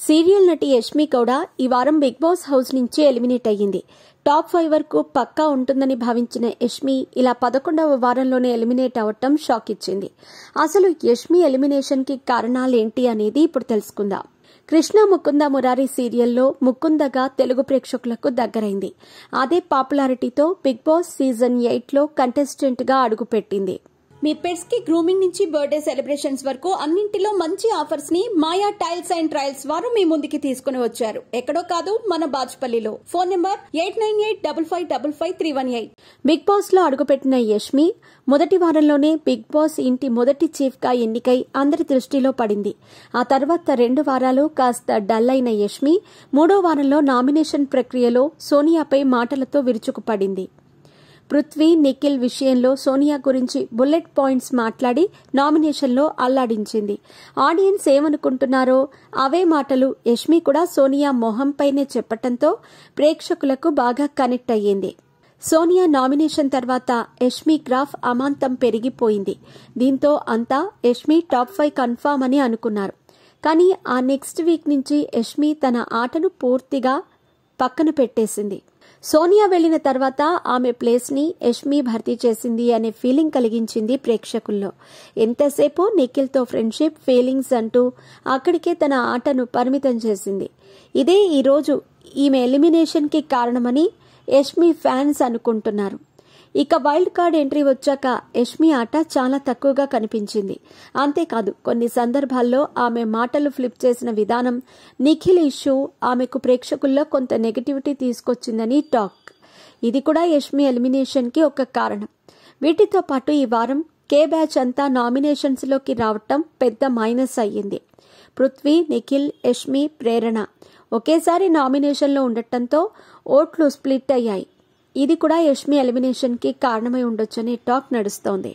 Serial నటి యష్మి గౌడ ఈ వారం బిగ్ బాస్ హౌస్ నుంచి ఎలిమినేట్ అయ్యింది. టాప్ 5 వరకు పక్కా ఉంటుందని భావించిన యష్మి ఇలా 11వ వారంలోనే ఎలిమినేట్ అవటం షాక్ ఇచ్చింది. అసలు యష్మి ఎలిమినేషన్ కి కారణాలేంటి అనేది ఇప్పుడు తెలుసుకుందాం. కృష్ణ ముకుంద మురారి సీరియల్లో ముకుందగా తెలుగు ప్రేక్షకులకు దగ్గరైంది. అదే పాపులారిటీతో బిగ్ బాస్ సీజన్ 8లో కంటెస్టెంట్ గా అడుగుపెట్టింది. మీ పెట్స్ కి గ్రూమింగ్ నుంచి బర్త్డే సెలబ్రేషన్స్ వరకు అన్నింటిలో మంచి ఆఫర్స్ ని మాయా టైల్స్ అండ్ ట్రయల్స్ వారు మీ ముందుకి తీసుకుని వచ్చారు. ఎక్కడో కాదు, మన బాజ్పల్లిలో. Phone number 8985555318. బిగ్ బాస్ లో అడుగుపెట్టిన యష్మి మొదటి వారంలోనే బిగ్ బాస్ ఇంటి మొదటి చీఫ్ గా ఎన్నికై అందరి దృష్టిలో పడింది. ఆ తర్వాత 2 వారాలు కాస్త డల్ అయిన యష్మి 3వ వారంలో నామినేషన్ ప్రక్రియలో సోనియాపై మాటలతో విరుచుకుపడింది. పృథ్వీ, నిఖిల్ విషయంలో సోనియా గురించి బుల్లెట్ పాయింట్స్ మాట్లాడి నామినేషన్లో అల్లాడించింది. ఆడియన్స్ ఏమనుకుంటున్నారో అవే మాటలు యష్మి కూడా సోనియా మొహంపైనే చెప్పటంతో ప్రేక్షకులకు బాగా కనెక్ట్ అయ్యింది. సోనియా నామినేషన్ తర్వాత యష్మి గ్రాఫ్ అమాంతం పెరిగిపోయింది. దీంతో అంతా యష్మి టాప్ 5 కన్ఫర్మ్ అని అనుకున్నారు. కానీ ఆ నెక్స్ట్ వీక్ నుంచి యష్మి తన ఆటను పూర్తిగా పక్కన పెట్టేసింది. సోనియా వెళ్లిన తర్వాత ఆమె ప్లేస్ ని యష్మి భర్తీ చేసింది అనే ఫీలింగ్ కలిగించింది ప్రేక్షకుల్లో. ఎంతసేపు నిఖిల్తో ఫ్రెండ్షిప్, ఫీలింగ్స్ అంటూ అక్కడికే తన ఆటను పరిమితం చేసింది. ఇదే ఈరోజు ఈమె ఎలిమినేషన్ కి కారణమని యష్మి ఫ్యాన్స్ అనుకుంటున్నారు. ఇక వైల్డ్ కార్డ్ ఎంట్రీ వచ్చాక యష్మి ఆట చాలా తక్కువగా కనిపించింది. అంతేకాదు, కొన్ని సందర్భాల్లో ఆమె మాటలు ఫ్లిప్ చేసిన విధానం, నిఖిల్ ఇష్యూ ఆమెకు ప్రేక్షకుల్లో కొంత నెగటివిటీ తీసుకొచ్చిందని టాక్. ఇది కూడా యష్మి ఎలిమినేషన్ కి ఒక కారణం. వీటితో పాటు ఈ వారం కే బ్యాచ్ అంతా నామినేషన్స్ లోకి రావటం పెద్ద మైనస్ అయ్యింది. పృథ్వీ, నిఖిల్, యష్మి, ప్రేరణ ఒకేసారి నామినేషన్లో ఉండటంతో ఓట్లు స్ప్లిట్ అయ్యాయి. ఇది కూడా యష్మి ఎలిమినేషన్ కి కారణమై ఉండొచ్చనే టాక్ నడుస్తోంది.